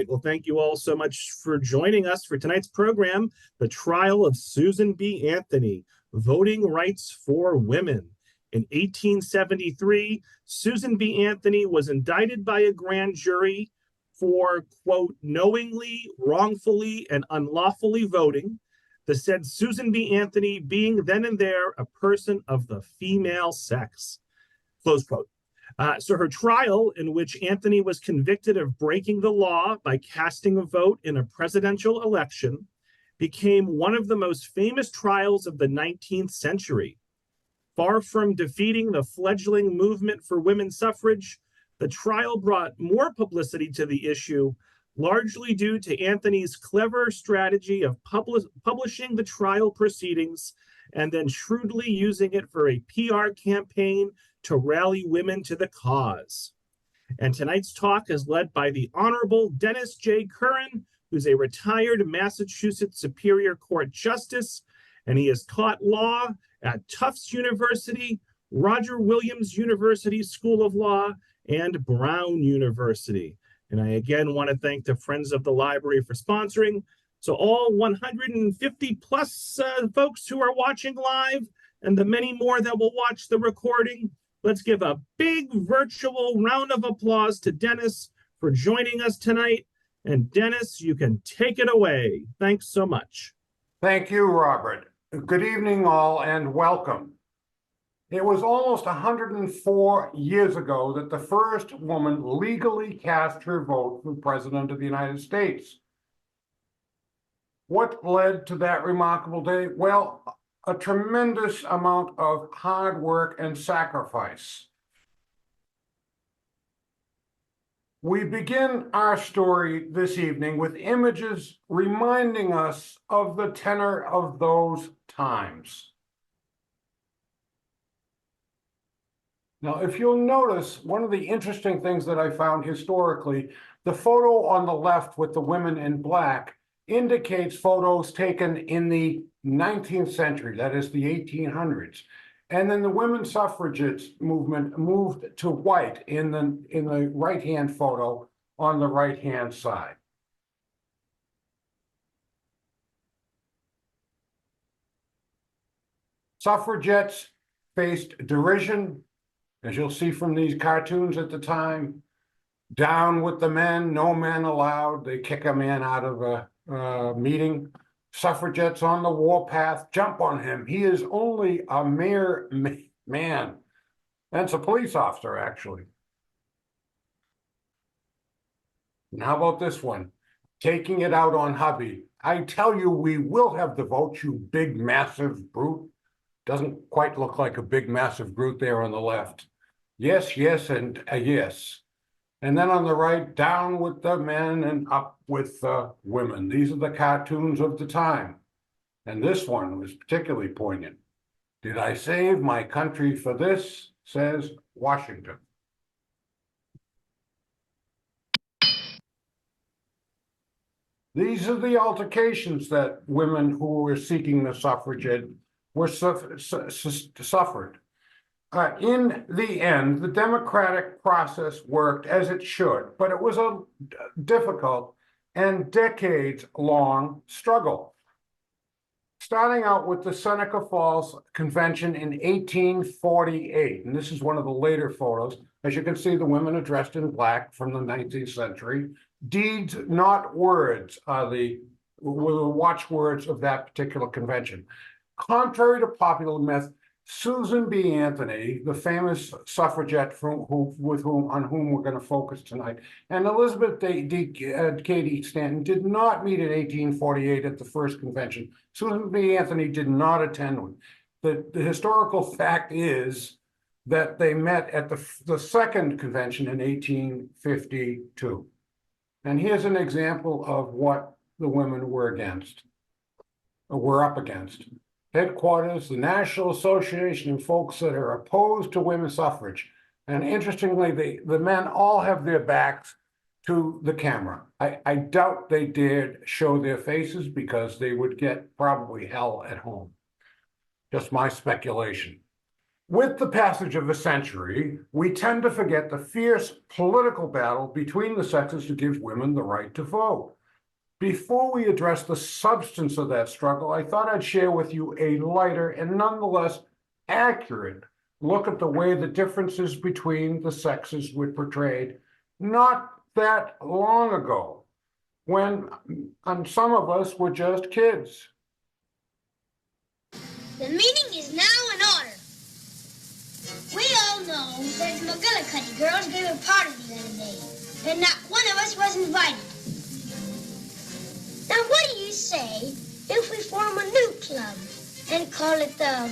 right. Well, thank you all so much for joining us for tonight's program, The Trial of Susan B. Anthony, Voting Rights for Women. In 1873, Susan B. Anthony was indicted by a grand jury for, quote, knowingly, wrongfully, and unlawfully voting. The said Susan B. Anthony being then and there a person of the female sex, close quote. So her trial, in which Anthony was convicted of breaking the law by casting a vote in a presidential election, became one of the most famous trials of the 19th century. Far from defeating the fledgling movement for women's suffrage, the trial brought more publicity to the issue, largely due to Anthony's clever strategy of publishing the trial proceedings and then shrewdly using it for a PR campaign to rally women to the cause. And tonight's talk is led by the Honorable Dennis J. Curran, who's a retired Massachusetts Superior Court Justice, and he has taught law at Tufts University, Roger Williams University School of Law, and Brown University. And I again want to thank the Friends of the Library for sponsoring. So all 150 plus folks who are watching live and the many more that will watch the recording, let's give a big virtual round of applause to Dennis for joining us tonight. And Dennis, you can take it away. Thanks so much. Thank you, Robert. Good evening, all, and welcome. It was almost 104 years ago that the first woman legally cast her vote for President of the United States. What led to that remarkable day? Well, a tremendous amount of hard work and sacrifice. We begin our story this evening with images reminding us of the tenor of those times. Now, if you'll notice, one of the interesting things that I found historically, the photo on the left with the women in black indicates photos taken in the 19th century, that is the 1800s. And then the women's suffragettes movement moved to white in the right-hand photo on the right-hand side. Suffragettes faced derision, as you'll see from these cartoons at the time. Down with the men, no men allowed. They kick a man out of a meeting. Suffragettes on the warpath, jump on him. He is only a mere man. That's a police officer, actually. And how about this one? Taking it out on hubby. I tell you, we will have the vote, you big, massive brute. Doesn't quite look like a big, massive brute there on the left. Yes, yes, and yes. And then on the right, down with the men and up with the women. These are the cartoons of the time. And this one was particularly poignant. Did I save my country for this? Says Washington. These are the altercations that women who were seeking the suffrage were suffered. In the end, the democratic process worked as it should, but it was a difficult and decades-long struggle. Starting out with the Seneca Falls Convention in 1848, and this is one of the later photos. As you can see, the women are dressed in black from the 19th century. Deeds, not words, were the watchwords of that particular convention. Contrary to popular myth, Susan B. Anthony, the famous suffragette on whom we're going to focus tonight, and Elizabeth Cady Stanton did not meet in 1848 at the first convention. Susan B. Anthony did not attend one. The historical fact is that they met at the second convention in 1852. And here's an example of what the women were up against. Headquarters, the National Association of Folks that are opposed to women's suffrage. And interestingly, the men all have their backs to the camera. I doubt they dared show their faces because they would get probably hell at home. Just my speculation. With the passage of a century, we tend to forget the fierce political battle between the sexes to give women the right to vote. Before we address the substance of that struggle, I thought I'd share with you a lighter and nonetheless accurate look at the way the differences between the sexes were portrayed not that long ago, when some of us were just kids. The meeting is now in order. We all know that the McGillicuddy girls gave a party the other day, and not one of us was invited. Now, what do you say if we form a new club and call it the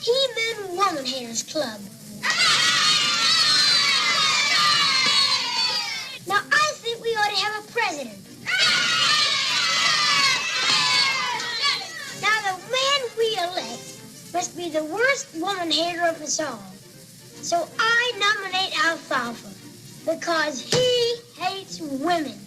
He-Men Woman Haters Club? Now, I think we ought to have a president. Now, the man we elect must be the worst woman hater of us all. So I nominate Alfalfa because he hates women.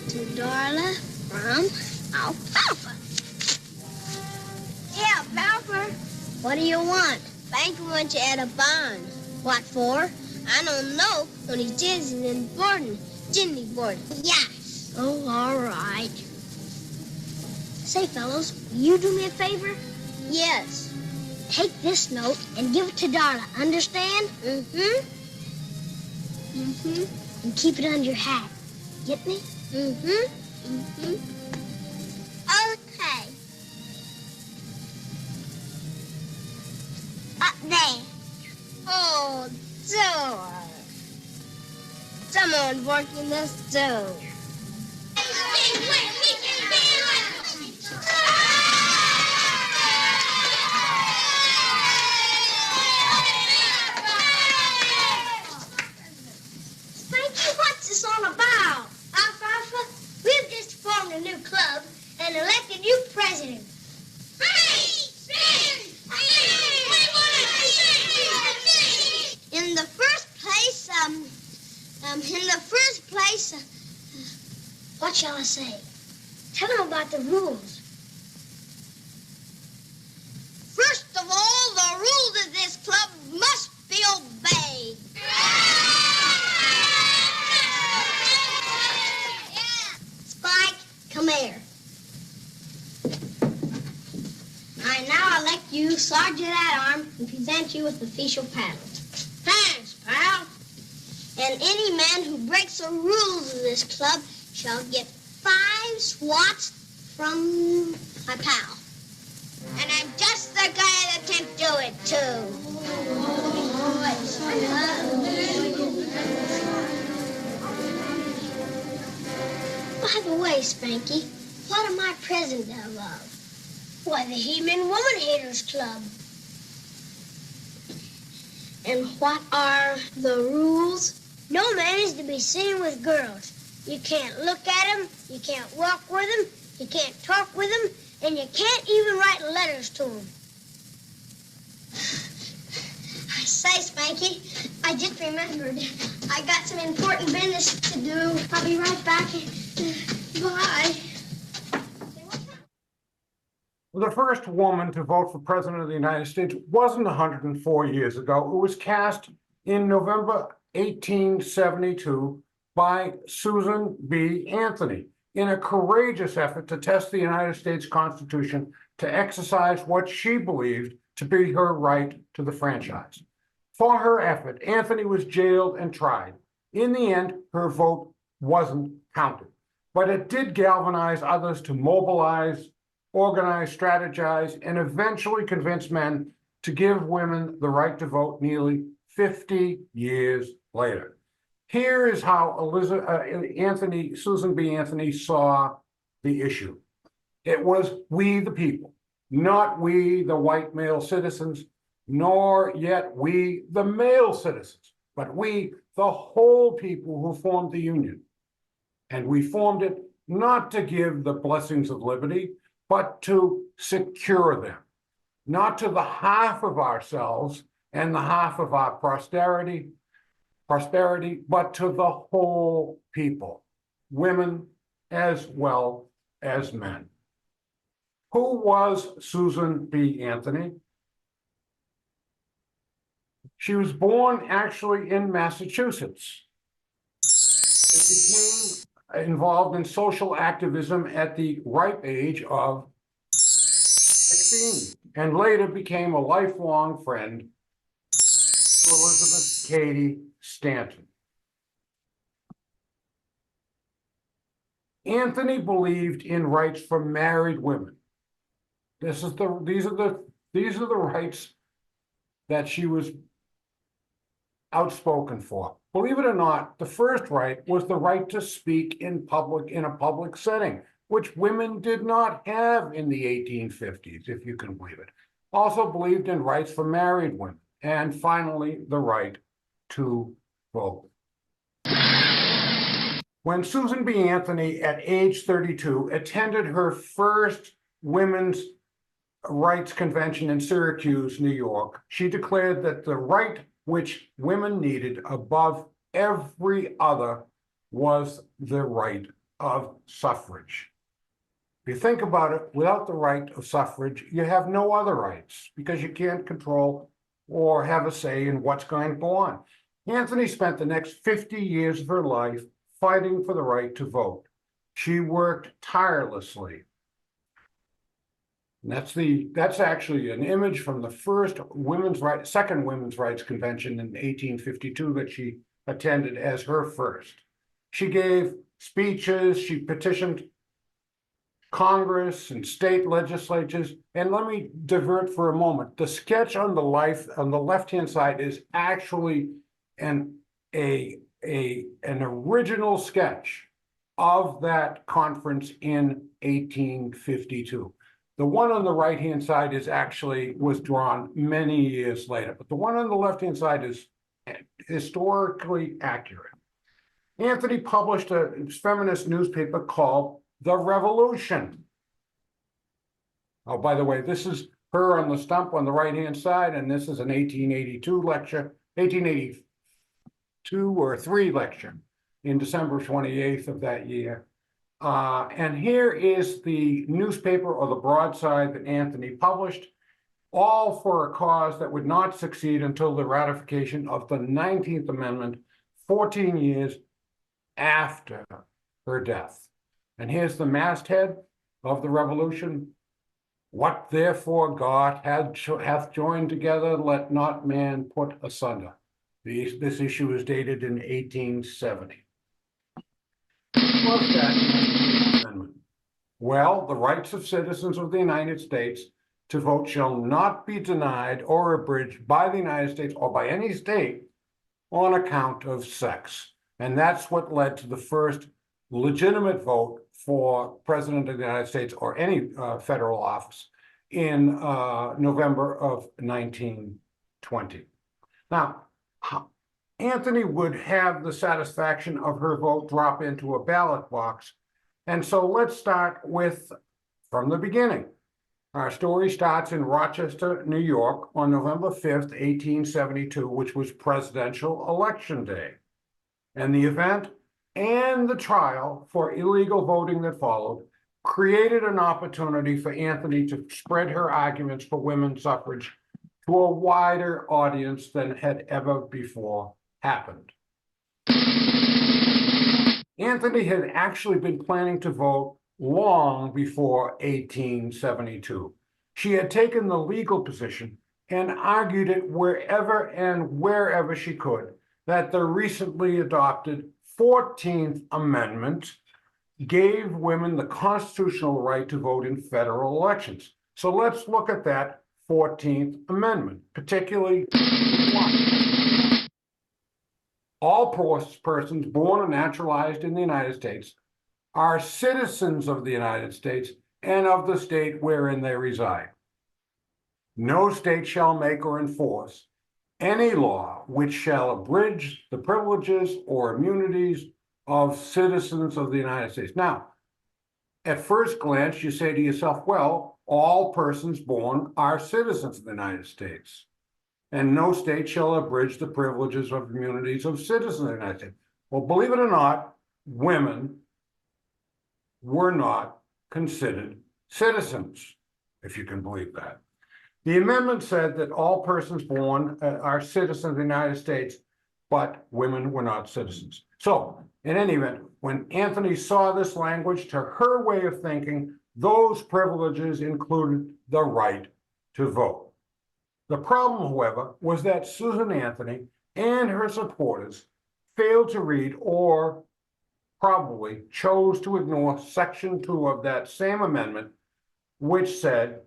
To Darla from Alfalfa. Yeah, Alfalfa. What do you want? Bank wants you at a bond. What for? I don't know. Only Jiz is in boarding. Ginny boarding. Yes. Oh, all right. Say, fellows, will you do me a favor? Yes. Take this note and give it to Darla. Understand? Mm-hmm. Mm-hmm. And keep it under your hat. Get me? Mm-hmm. Mm-hmm. Okay. Up there. Oh, door. Someone working this door. Frankie, what's this all about? Alfalfa, we've just formed a new club and elected you president. In the first place, what shall I say? Tell them about the rules. First of all, the rules of this club must be obeyed. Spike, come here. I now elect you sergeant at arms and present you with official paddles. Thanks, pal. And any man who breaks the rules of this club shall get 5 swats from my pal. And I'm just the guy that can do it, too. By the way, Spanky, what am I president of? Why, the He-Men Woman Haters Club. And what are the rules? No man is to be seen with girls. You can't look at them, you can't walk with them, you can't talk with them, and you can't even write letters to them. I say, Spanky, I just remembered. I got some important business to do. I'll be right back. Bye. The first woman to vote for president of the United States wasn't 104 years ago. It was cast in November 1872 by Susan B. Anthony in a courageous effort to test the United States Constitution to exercise what she believed to be her right to the franchise. For her effort, Anthony was jailed and tried. In the end, her vote wasn't counted, but it did galvanize others to mobilize, organize, strategize, and eventually convince men to give women the right to vote nearly 50 years later. Here is how Susan B. Anthony saw the issue. It was we the people, not we the white male citizens, nor yet we the male citizens, but we the whole people who formed the Union. And we formed it not to give the blessings of liberty, but to secure them, not to the half of ourselves and the half of our posterity, prosperity, but to the whole people, women as well as men. Who was Susan B. Anthony? She was born actually in Massachusetts and became involved in social activism at the ripe age of 16, and later became a lifelong friend to Elizabeth Cady Stanton. Anthony believed in rights for married women. These are the rights that she was outspoken for. Believe it or not, the first right was the right to speak in a public setting, which women did not have in the 1850s, if you can believe it. Also believed in rights for married women, and finally, the right to vote. When Susan B. Anthony, at age 32, attended her first women's rights convention in Syracuse, New York, she declared that the right which women needed above every other was the right of suffrage. If you think about it, without the right of suffrage, you have no other rights because you can't control or have a say in what's going to go on. Anthony spent the next 50 years of her life fighting for the right to vote. She worked tirelessly. And that's actually an image from the second women's rights convention in 1852 that she attended as her first. She gave speeches, she petitioned Congress and state legislatures. And let me divert for a moment. The sketch on the left-hand side is actually an original sketch of that conference in 1852. The one on the right-hand side was drawn many years later, but the one on the left-hand side is historically accurate. Anthony published a feminist newspaper called The Revolution. Oh, by the way, this is her on the stump on the right-hand side, and this is an 1882 lecture, 1882 or 3 lecture in December 28th of that year. And here is the newspaper or the broadside that Anthony published, all for a cause that would not succeed until the ratification of the 19th Amendment 14 years after her death. And here's the masthead of the Revolution. What therefore God hath joined together, let not man put asunder. This issue is dated in 1870. What's that amendment? Well, the rights of citizens of the United States to vote shall not be denied or abridged by the United States or by any state on account of sex. And that's what led to the first legitimate vote for President of the United States or any federal office in November of 1920. Now, Anthony would have the satisfaction of her vote drop into a ballot box. And so let's start from the beginning. Our story starts in Rochester, New York on November 5th, 1872, which was presidential election day. And the event and the trial for illegal voting that followed created an opportunity for Anthony to spread her arguments for women's suffrage to a wider audience than had ever before happened. Anthony had actually been planning to vote long before 1872. She had taken the legal position and argued it wherever she could that the recently adopted 14th Amendment gave women the constitutional right to vote in federal elections. So let's look at that 14th Amendment, particularly one. All persons born or naturalized in the United States are citizens of the United States and of the state wherein they reside. No state shall make or enforce any law which shall abridge the privileges or immunities of citizens of the United States. Now, at first glance, you say to yourself, well, all persons born are citizens of the United States. and no state shall abridge the privileges of immunities of citizens of the United States. Well, believe it or not, women were not considered citizens, if you can believe that. The amendment said that all persons born are citizens of the United States, but women were not citizens. So, in any event, when Anthony saw this language, to her way of thinking, those privileges included the right to vote. The problem, however, was that Susan Anthony and her supporters failed to read, or probably chose to ignore, Section 2 of that same amendment, which said,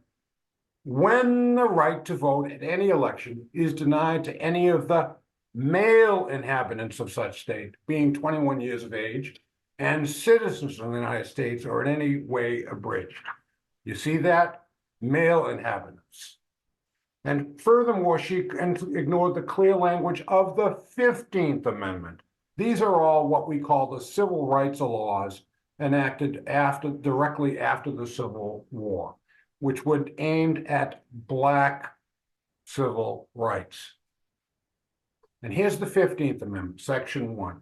when the right to vote at any election is denied to any of the male inhabitants of such state, being 21 years of age, and citizens of the United States are in any way abridged. You see that? Male inhabitants. And furthermore, she ignored the clear language of the 15th Amendment. These are all what we call the civil rights laws enacted directly after the Civil War, which were aimed at Black civil rights. And here's the 15th Amendment, Section 1.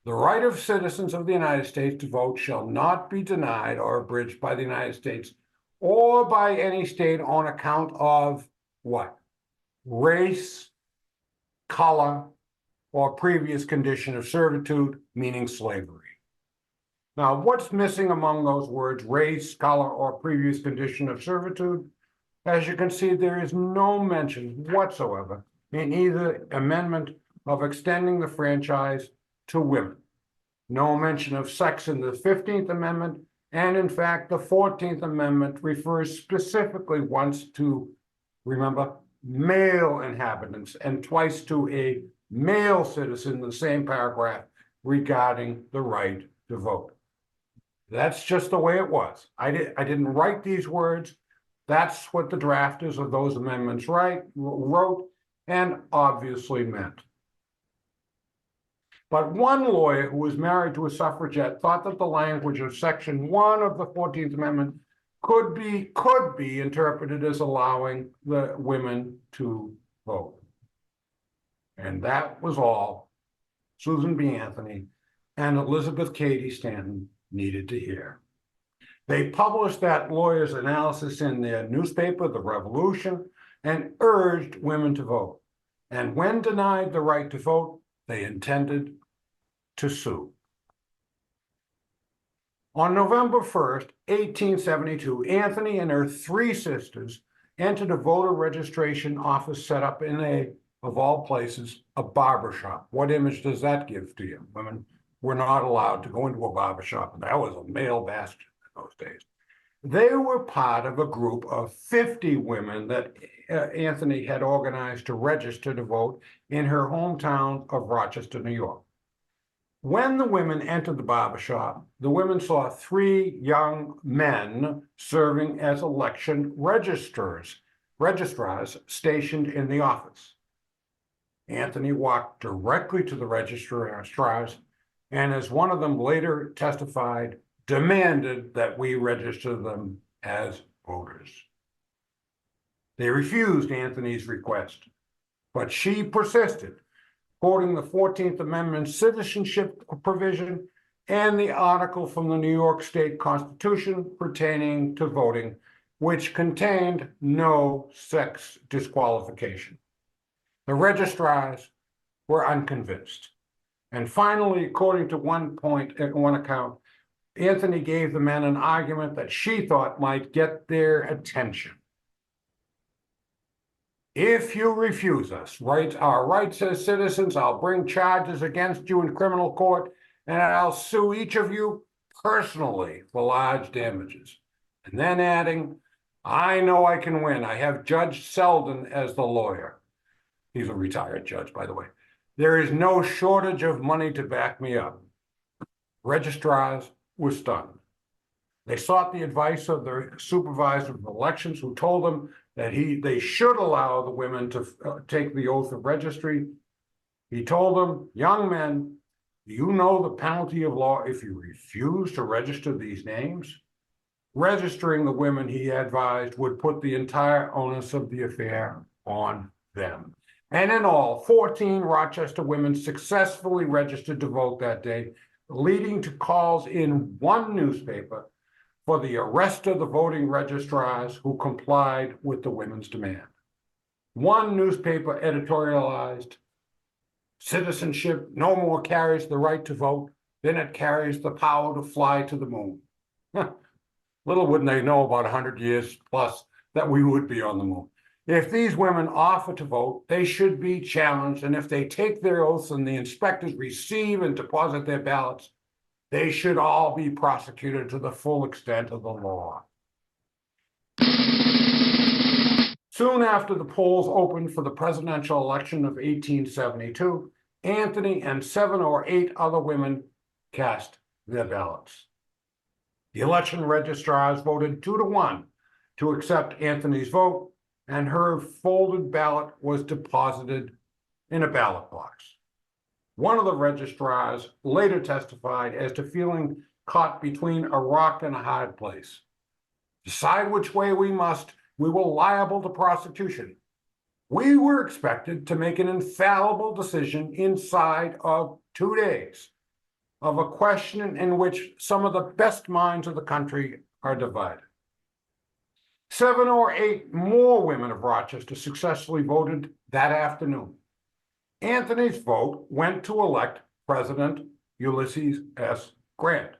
The right of citizens of the United States to vote shall not be denied or abridged by the United States or by any state on account of what? Race, color, or previous condition of servitude, meaning slavery. Now, what's missing among those words, race, color, or previous condition of servitude? As you can see, there is no mention whatsoever in either amendment of extending the franchise to women. No mention of sex in the 15th Amendment, and in fact, the 14th Amendment refers specifically once to, remember, male inhabitants, and twice to a male citizen in the same paragraph regarding the right to vote. That's just the way it was. I didn't write these words. That's what the drafters of those amendments wrote and obviously meant. But one lawyer who was married to a suffragette thought that the language of Section 1 of the 14th Amendment could be interpreted as allowing the women to vote. And that was all Susan B. Anthony and Elizabeth Cady Stanton needed to hear. They published that lawyer's analysis in their newspaper, The Revolution, and urged women to vote. And when denied the right to vote, they intended to sue. On November 1st, 1872, Anthony and her 3 sisters entered a voter registration office set up in of all places, a barbershop. What image does that give to you? Women were not allowed to go into a barbershop, and that was a male bastion in those days. They were part of a group of 50 women that Anthony had organized to register to vote in her hometown of Rochester, New York. When the women entered the barbershop, the women saw 3 young men serving as election registrars stationed in the office. Anthony walked directly to the registrars, and as one of them later testified, demanded that we register them as voters. They refused Anthony's request, but she persisted, quoting the 14th Amendment citizenship provision and the article from the New York State Constitution pertaining to voting, which contained no sex disqualification. The registrars were unconvinced. And finally, according to one account, Anthony gave the men an argument that she thought might get their attention. If you refuse us our rights as citizens, I'll bring charges against you in criminal court, and I'll sue each of you personally for large damages. And then adding, I know I can win. I have Judge Selden as the lawyer. He's a retired judge, by the way. There is no shortage of money to back me up. Registrars were stunned. They sought the advice of their supervisor of elections, who told them that they should allow the women to take the oath of registry. He told them, young men, do you know the penalty of law if you refuse to register these names? Registering the women, he advised, would put the entire onus of the affair on them. And in all, 14 Rochester women successfully registered to vote that day, leading to calls in one newspaper for the arrest of the voting registrars who complied with the women's demand. One newspaper editorialized, "Citizenship no more carries the right to vote than it carries the power to fly to the moon." Little wouldn't they know about 100 years plus that we would be on the moon. If these women offer to vote, they should be challenged, and if they take their oaths and the inspectors receive and deposit their ballots, they should all be prosecuted to the full extent of the law. Soon after the polls opened for the presidential election of 1872, Anthony and 7 or 8 other women cast their ballots. The election registrars voted 2-1 to accept Anthony's vote, and her folded ballot was deposited in a ballot box. One of the registrars later testified as to feeling caught between a rock and a hard place. Decide which way we must, we were liable to prosecution. We were expected to make an infallible decision inside of 2 days of a question in which some of the best minds of the country are divided. 7 or 8 more women of Rochester successfully voted that afternoon. Anthony's vote went to elect President Ulysses S. Grant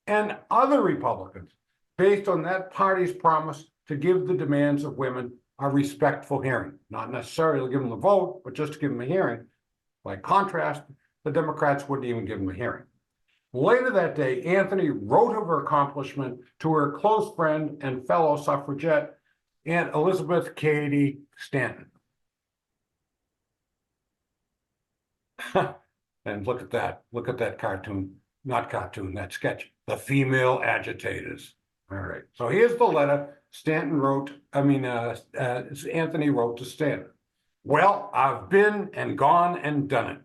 and other Republicans based on that party's promise to give the demands of women a respectful hearing. Not necessarily to give them the vote, but just to give them a hearing. By contrast, the Democrats wouldn't even give them a hearing. Later that day, Anthony wrote of her accomplishment to her close friend and fellow suffragette, Aunt Elizabeth Cady Stanton. And look at that cartoon, not cartoon, that sketch, the female agitators. All right, so here's the letter Anthony wrote to Stanton. "Well, I've been and gone and done it.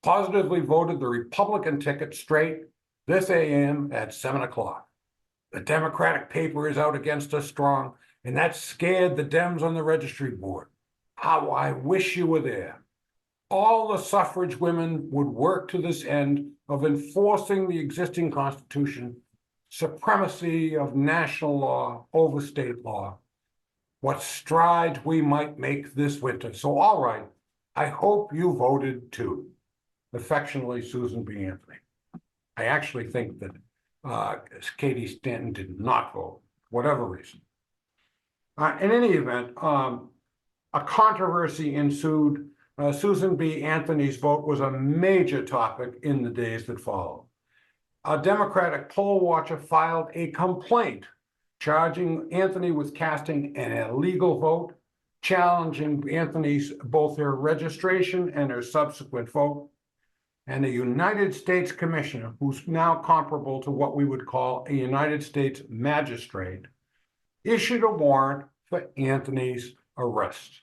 Positively voted the Republican ticket straight this AM at 7 o'clock. The Democratic paper is out against us strong, and that scared the Dems on the registry board. How I wish you were there. All the suffrage women would work to this end of enforcing the existing Constitution, supremacy of national law over state law. What strides we might make this winter. So, all right, I hope you voted too. Affectionately, Susan B. Anthony." I actually think that Cady Stanton did not vote, whatever reason. In any event, a controversy ensued. Susan B. Anthony's vote was a major topic in the days that followed. A Democratic poll watcher filed a complaint charging Anthony with casting an illegal vote, challenging Anthony's both her registration and her subsequent vote. And a United States commissioner, who's now comparable to what we would call a United States magistrate, issued a warrant for Anthony's arrest.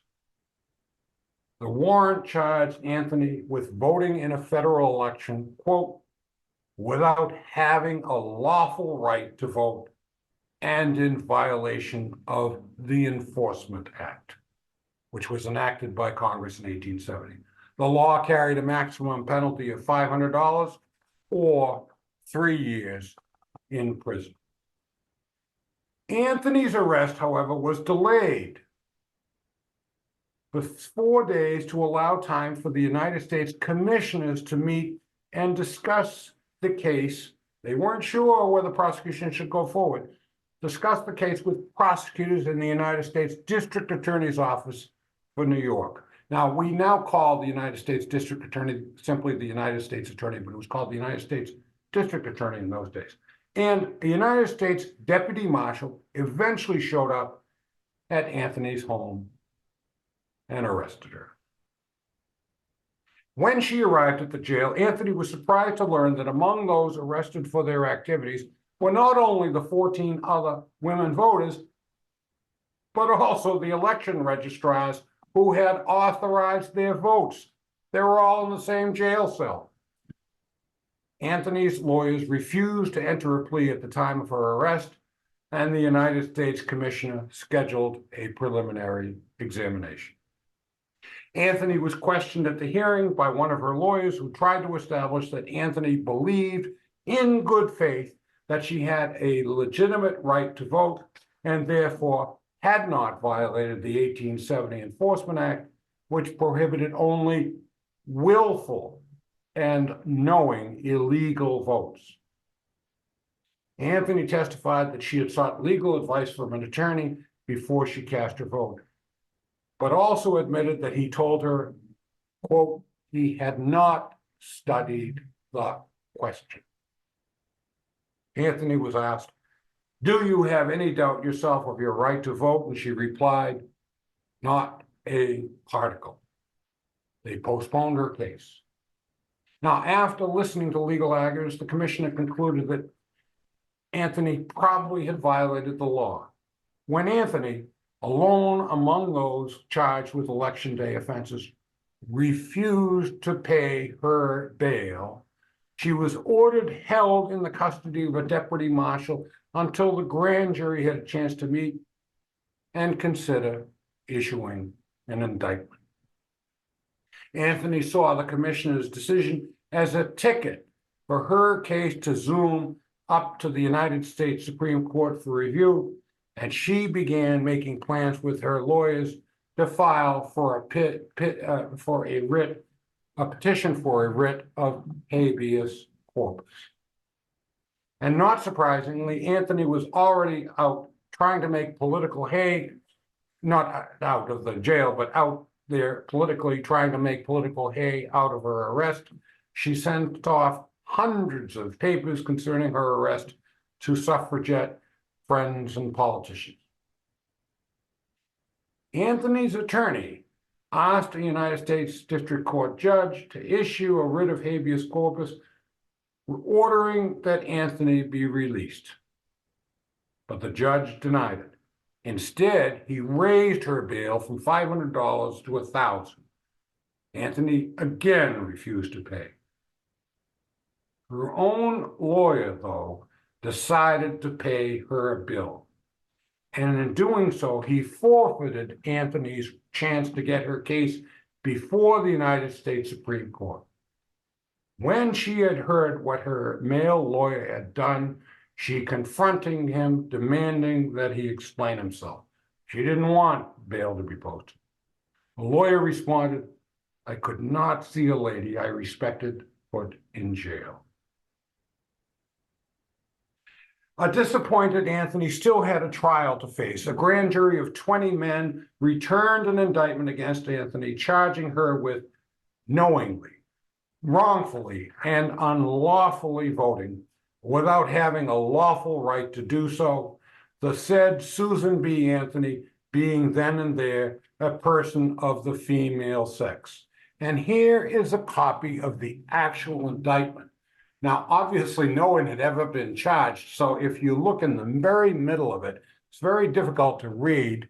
The warrant charged Anthony with voting in a federal election, quote, "without having a lawful right to vote and in violation of the Enforcement Act," which was enacted by Congress in 1870. The law carried a maximum penalty of $500 or 3 years in prison. Anthony's arrest, however, was delayed for 4 days to allow time for the United States commissioners to meet and discuss the case. They weren't sure whether prosecution should go forward. Discuss the case with prosecutors in the United States District Attorney's Office for New York. Now, we now call the United States District Attorney simply the United States Attorney, but it was called the United States District Attorney in those days. And the United States Deputy Marshal eventually showed up at Anthony's home and arrested her. When she arrived at the jail, Anthony was surprised to learn that among those arrested for their activities were not only the 14 other women voters, but also the election registrars who had authorized their votes. They were all in the same jail cell. Anthony's lawyers refused to enter a plea at the time of her arrest, and the United States Commissioner scheduled a preliminary examination. Anthony was questioned at the hearing by one of her lawyers who tried to establish that Anthony believed in good faith that she had a legitimate right to vote and therefore had not violated the 1870 Enforcement Act, which prohibited only willful and knowing illegal votes. Anthony testified that she had sought legal advice from an attorney before she cast her vote, but also admitted that he told her, quote, he had not studied the question. Anthony was asked, do you have any doubt yourself of your right to vote? And she replied, not a particle. They postponed her case. Now, after listening to legal arguments, the commissioner concluded that Anthony probably had violated the law. When Anthony, alone among those charged with Election Day offenses, refused to pay her bail, she was ordered held in the custody of a deputy marshal until the grand jury had a chance to meet and consider issuing an indictment. Anthony saw the commissioner's decision as a ticket for her case to zoom up to the United States Supreme Court for review, and she began making plans with her lawyers to file for a petition for a writ of habeas corpus. And not surprisingly, Anthony was already out trying to make political hay, not out of the jail, but out there politically trying to make political hay out of her arrest. She sent off hundreds of papers concerning her arrest to suffragette friends and politicians. Anthony's attorney asked a United States District Court judge to issue a writ of habeas corpus ordering that Anthony be released. But the judge denied it. Instead, he raised her bail from $500 to $1,000. Anthony again refused to pay. Her own lawyer, though, decided to pay her a bill. And in doing so, he forfeited Anthony's chance to get her case before the United States Supreme Court. When she had heard what her male lawyer had done, she confronted him, demanding that he explain himself. She didn't want bail to be posted. The lawyer responded, I could not see a lady I respected put in jail. A disappointed Anthony still had a trial to face. A grand jury of 20 men returned an indictment against Anthony, charging her with knowingly, wrongfully, and unlawfully voting without having a lawful right to do so, the said Susan B. Anthony being then and there a person of the female sex. And here is a copy of the actual indictment. Now, obviously, no one had ever been charged, so if you look in the very middle of it, it's very difficult to read,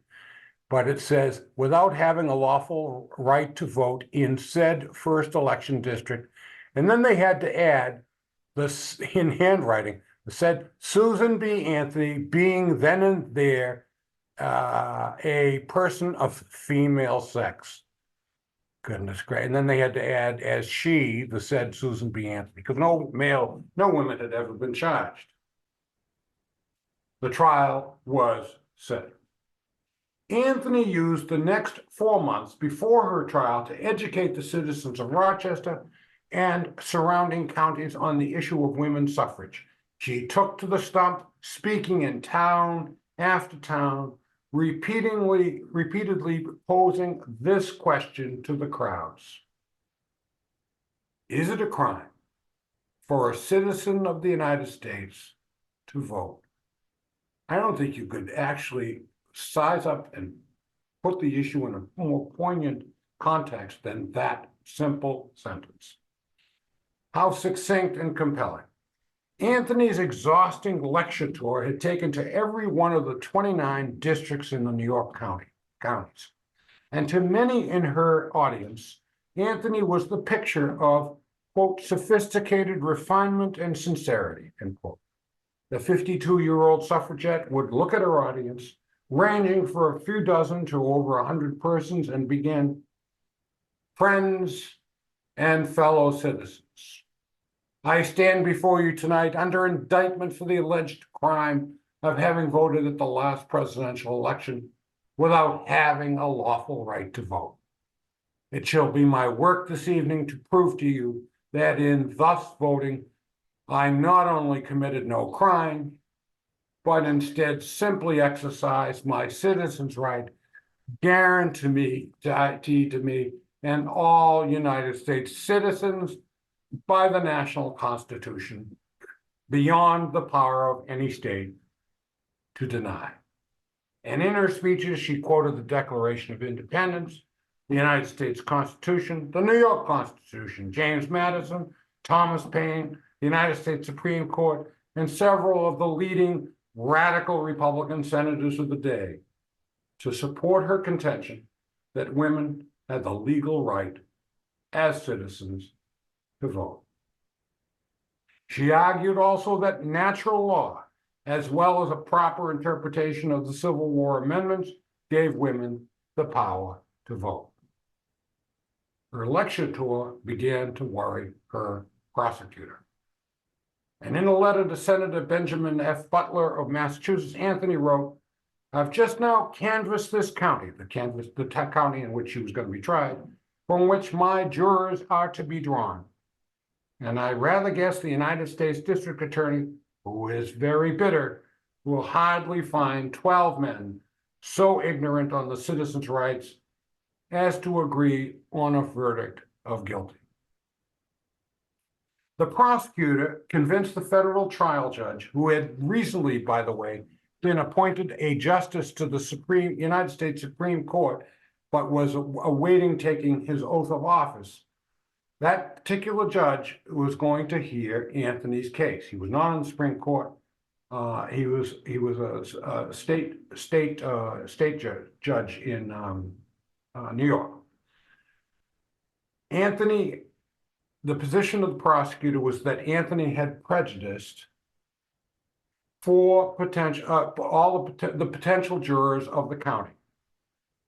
but it says, without having a lawful right to vote in said first election district. And then they had to add this in handwriting, it said Susan B. Anthony being then and there a person of female sex. Goodness gracious. And then they had to add as she, the said Susan B. Anthony, because no women had ever been charged. The trial was set. Anthony used the next 4 months before her trial to educate the citizens of Rochester and surrounding counties on the issue of women's suffrage. She took to the stump, speaking in town after town, repeatedly posing this question to the crowds. Is it a crime for a citizen of the United States to vote? I don't think you could actually size up and put the issue in a more poignant context than that simple sentence. How succinct and compelling. Anthony's exhausting lecture tour had taken to every one of the 29 districts in the New York counties. And to many in her audience, Anthony was the picture of, quote, sophisticated refinement and sincerity, end quote. The 52-year-old suffragette would look at her audience, ranging from a few dozen to over 100 persons, and begin, friends, and fellow citizens. I stand before you tonight under indictment for the alleged crime of having voted at the last presidential election without having a lawful right to vote. It shall be my work this evening to prove to you that in thus voting, I not only committed no crime, but instead simply exercised my citizen's right guaranteed to me and all United States citizens by the national Constitution, beyond the power of any state to deny. And in her speeches, she quoted the Declaration of Independence, the United States Constitution, the New York Constitution, James Madison, Thomas Paine, the United States Supreme Court, and several of the leading radical Republican senators of the day to support her contention that women had the legal right as citizens to vote. She argued also that natural law, as well as a proper interpretation of the Civil War amendments, gave women the power to vote. Her lecture tour began to worry her prosecutor. And in a letter to Senator Benjamin F. Butler of Massachusetts, Anthony wrote, "I've just now canvassed this county," the county in which she was going to be tried, "from which my jurors are to be drawn. And I rather guess the United States District Attorney, who is very bitter, will hardly find 12 men so ignorant on the citizens' rights as to agree on a verdict of guilty." The prosecutor convinced the federal trial judge, who had recently, by the way, been appointed a justice to the United States Supreme Court, but was awaiting taking his oath of office. That particular judge was going to hear Anthony's case. He was not on the Supreme Court. He was a state judge in New York. The position of the prosecutor was that Anthony had prejudiced for all the potential jurors of the county.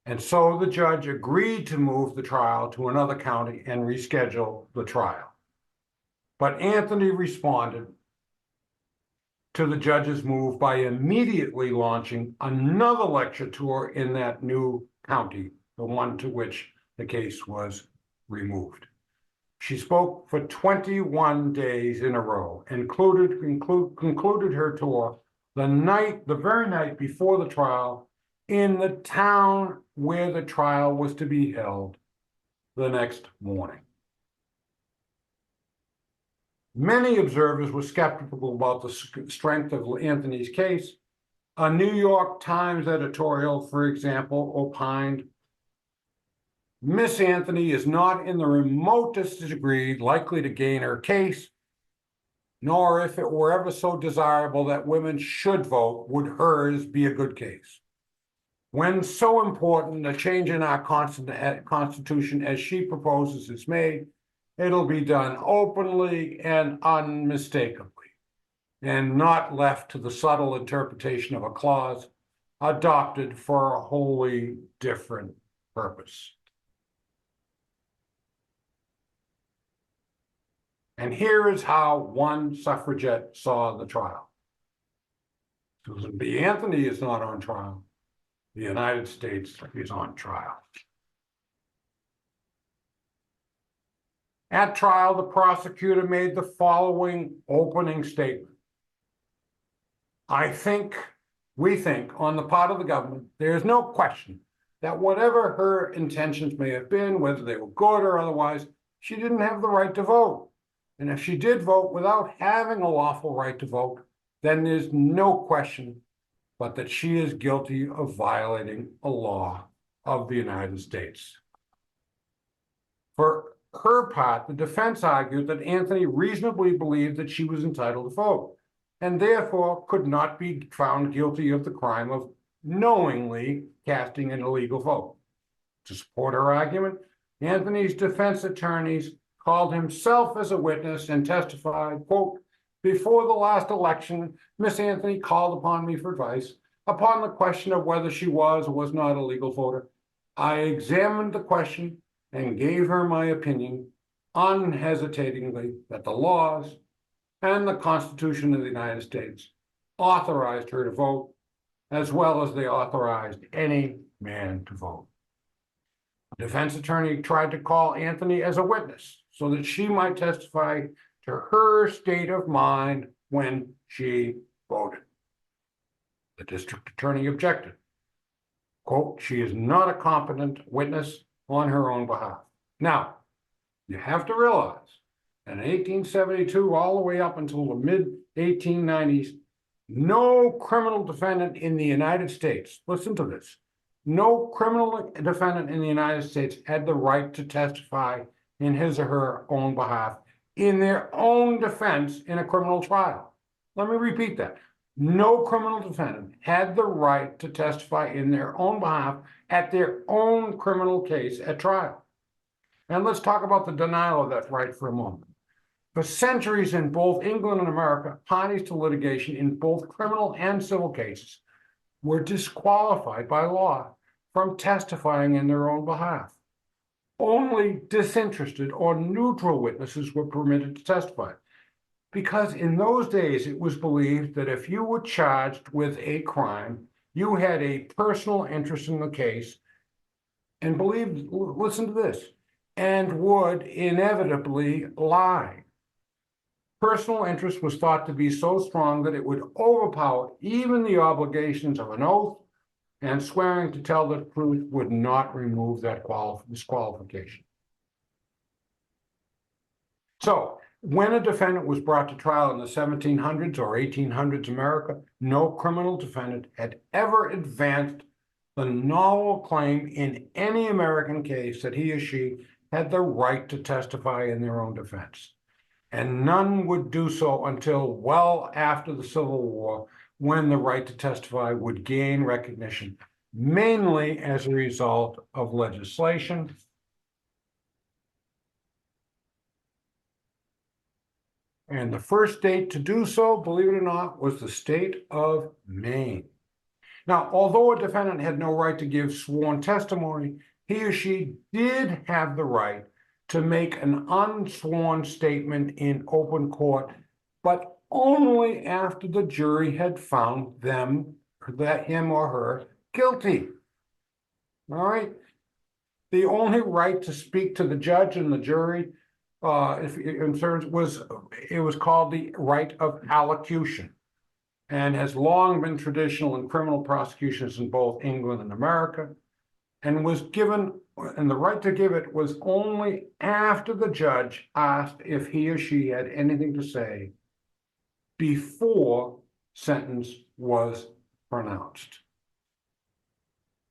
And so the judge agreed to move the trial to another county and reschedule the trial. But Anthony responded to the judge's move by immediately launching another lecture tour in that new county, the one to which the case was removed. She spoke for 21 days in a row, and concluded her tour the very night before the trial in the town where the trial was to be held the next morning. Many observers were skeptical about the strength of Anthony's case. A New York Times editorial, for example, opined, "Miss Anthony is not in the remotest degree likely to gain her case, nor if it were ever so desirable that women should vote, would hers be a good case. When so important a change in our Constitution as she proposes is made, it'll be done openly and unmistakably, and not left to the subtle interpretation of a clause adopted for a wholly different purpose." And here is how one suffragette saw the trial. Susan B. Anthony is not on trial. The United States is on trial. At trial, the prosecutor made the following opening statement. We think, on the part of the government, there is no question that whatever her intentions may have been, whether they were good or otherwise, she didn't have the right to vote. And if she did vote without having a lawful right to vote, then there's no question but that she is guilty of violating a law of the United States. For her part, the defense argued that Anthony reasonably believed that she was entitled to vote, and therefore could not be found guilty of the crime of knowingly casting an illegal vote. To support her argument, Anthony's defense attorneys called himself as a witness and testified, quote, "Before the last election, Miss Anthony called upon me for advice upon the question of whether she was or was not a legal voter. I examined the question and gave her my opinion unhesitatingly that the laws and the Constitution of the United States authorized her to vote, as well as they authorized any man to vote. The defense attorney tried to call Anthony as a witness so that she might testify to her state of mind when she voted. The district attorney objected. Quote, she is not a competent witness on her own behalf. Now, you have to realize that in 1872, all the way up until the mid-1890s, no criminal defendant in the United States, listen to this, no criminal defendant in the United States had the right to testify in his or her own behalf in their own defense in a criminal trial. Let me repeat that. No criminal defendant had the right to testify in their own behalf at their own criminal case at trial. And let's talk about the denial of that right for a moment. For centuries in both England and America, parties to litigation in both criminal and civil cases were disqualified by law from testifying in their own behalf. Only disinterested or neutral witnesses were permitted to testify, because in those days it was believed that if you were charged with a crime, you had a personal interest in the case and believed, listen to this, and would inevitably lie. Personal interest was thought to be so strong that it would overpower even the obligations of an oath, and swearing to tell the truth would not remove that disqualification. So, when a defendant was brought to trial in the 1700s or 1800s America, no criminal defendant had ever advanced the novel claim in any American case that he or she had the right to testify in their own defense. And none would do so until well after the Civil War, when the right to testify would gain recognition, mainly as a result of legislation. And the first state to do so, believe it or not, was the state of Maine. Now, although a defendant had no right to give sworn testimony, he or she did have the right to make an unsworn statement in open court, but only after the jury had found him or her guilty. All right? The only right to speak to the judge and the jury, if it concerns, was called the right of allocution, and has long been traditional in criminal prosecutions in both England and America, and was given, and the right to give it was only after the judge asked if he or she had anything to say before sentence was pronounced.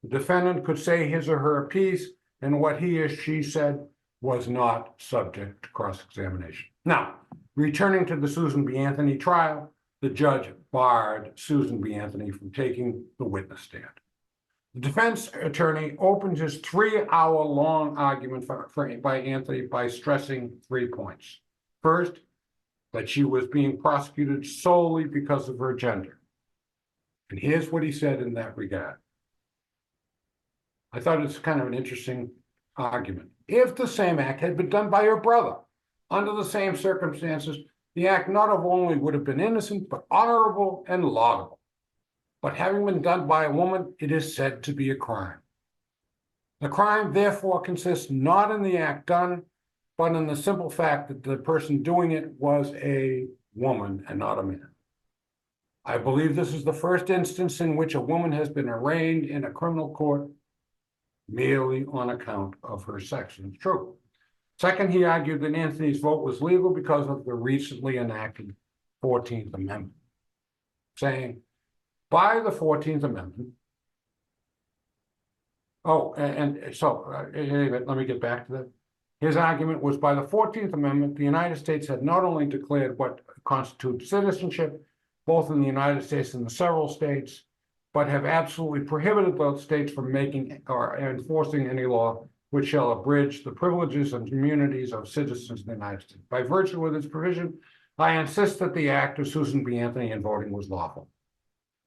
The defendant could say his or her piece, and what he or she said was not subject to cross-examination. Now, returning to the Susan B. Anthony trial, the judge barred Susan B. Anthony from taking the witness stand. The defense attorney opened his 3-hour-long argument by Anthony by stressing 3 points. First, that she was being prosecuted solely because of her gender. And here's what he said in that regard. I thought it's kind of an interesting argument. If the same act had been done by her brother, under the same circumstances, the act not only would have been innocent, but honorable and laudable. But having been done by a woman, it is said to be a crime. The crime, therefore, consists not in the act done, but in the simple fact that the person doing it was a woman and not a man. I believe this is the first instance in which a woman has been arraigned in a criminal court merely on account of her sex. And it's true. Second, he argued that Anthony's vote was legal because of the recently enacted 14th Amendment, saying, by the 14th Amendment, let me get back to that. His argument was, by the 14th Amendment, the United States had not only declared what constitutes citizenship, both in the United States and the several states, but have absolutely prohibited those states from making or enforcing any law which shall abridge the privileges and immunities of citizens of the United States. By virtue of this provision, I insist that the act of Susan B. Anthony in voting was lawful.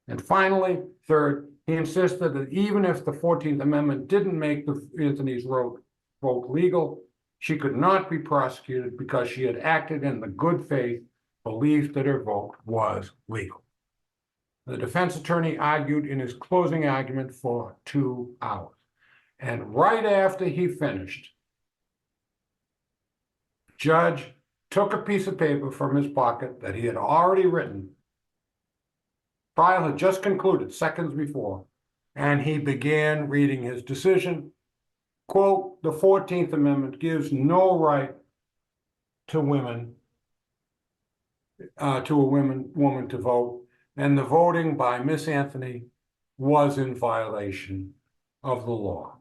And finally, third, he insisted that even if the 14th Amendment didn't make Anthony's vote quote, legal, she could not be prosecuted because she had acted in the good faith belief that her vote was legal. The defense attorney argued in his closing argument for 2 hours. And right after he finished, the judge took a piece of paper from his pocket that he had already written. Trial had just concluded seconds before, and he began reading his decision. Quote, the 14th Amendment gives no right to women, to a woman to vote, and the voting by Miss Anthony was in violation of the law.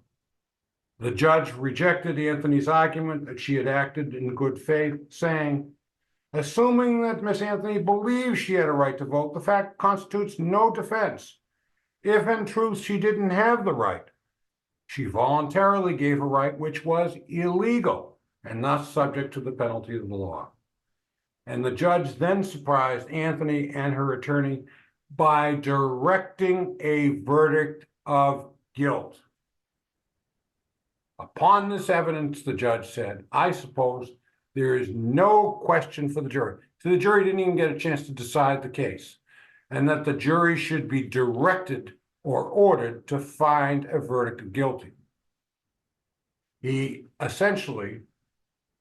The judge rejected Anthony's argument that she had acted in good faith, saying, assuming that Miss Anthony believes she had a right to vote, the fact constitutes no defense. If in truth she didn't have the right, she voluntarily gave a right which was illegal and thus subject to the penalty of the law. And the judge then surprised Anthony and her attorney by directing a verdict of guilt. Upon this evidence, the judge said, I suppose there is no question for the jury. So the jury didn't even get a chance to decide the case, and that the jury should be directed or ordered to find a verdict of guilty. He essentially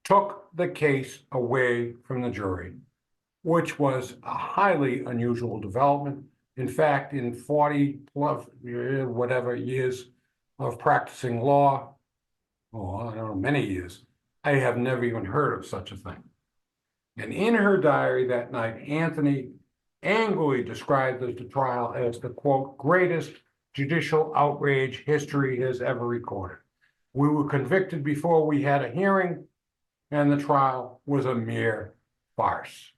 took the case away from the jury, which was a highly unusual development. In fact, in 40 plus whatever years of practicing law, I don't know, many years, I have never even heard of such a thing. And in her diary that night, Anthony angrily described the trial as the, quote, greatest judicial outrage history has ever recorded. We were convicted before we had a hearing, and the trial was a mere farce.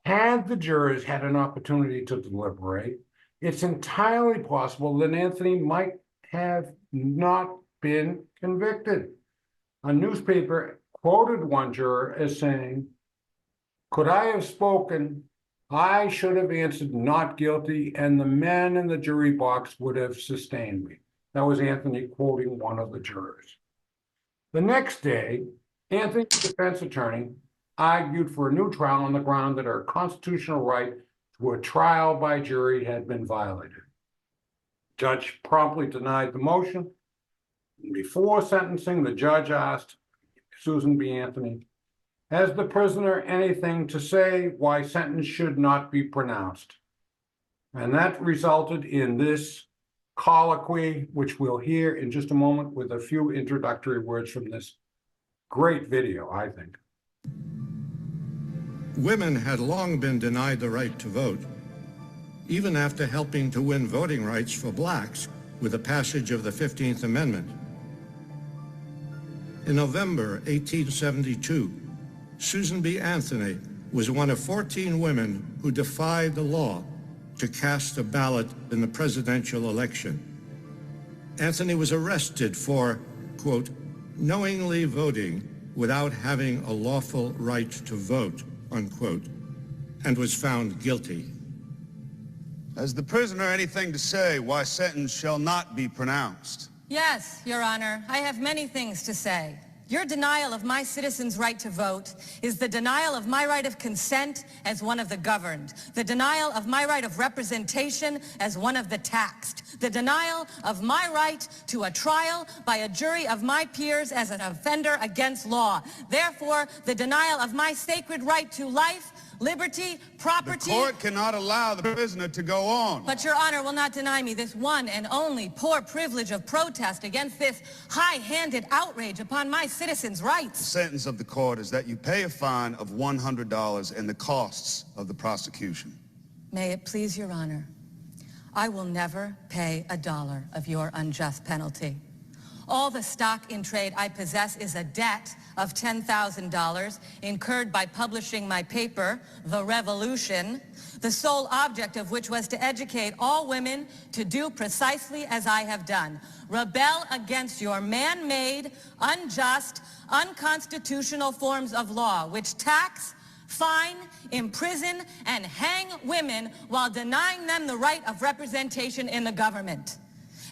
Had the jurors had an opportunity to deliberate, it's entirely possible that Anthony might have not been convicted. A newspaper quoted one juror as saying, could I have spoken, I should have answered not guilty, and the men in the jury box would have sustained me. That was Anthony quoting one of the jurors. The next day, Anthony's defense attorney argued for a new trial on the ground that her constitutional right to a trial by jury had been violated. The judge promptly denied the motion. Before sentencing, the judge asked Susan B. Anthony, has the prisoner anything to say why sentence should not be pronounced? And that resulted in this colloquy, which we'll hear in just a moment with a few introductory words from this great video, I think. Women had long been denied the right to vote, even after helping to win voting rights for blacks with the passage of the 15th Amendment. In November 1872, Susan B. Anthony was one of 14 women who defied the law to cast a ballot in the presidential election. Anthony was arrested for, quote, knowingly voting without having a lawful right to vote, unquote, and was found guilty. Has the prisoner anything to say why sentence shall not be pronounced? Yes, Your Honor, I have many things to say. Your denial of my citizens' right to vote is the denial of my right of consent as one of the governed, the denial of my right of representation as one of the taxed, the denial of my right to a trial by a jury of my peers as an offender against law. Therefore, the denial of my sacred right to life, liberty, property. The court cannot allow the prisoner to go on. But Your Honor will not deny me this one and only poor privilege of protest against this high-handed outrage upon my citizens' rights. The sentence of the court is that you pay a fine of $100 and the costs of the prosecution. May it please Your Honor, I will never pay $1 of your unjust penalty. All the stock in trade I possess is a debt of $10,000 incurred by publishing my paper, The Revolution, the sole object of which was to educate all women to do precisely as I have done. Rebel against your man-made, unjust, unconstitutional forms of law, which tax, fine, imprison, and hang women while denying them the right of representation in the government.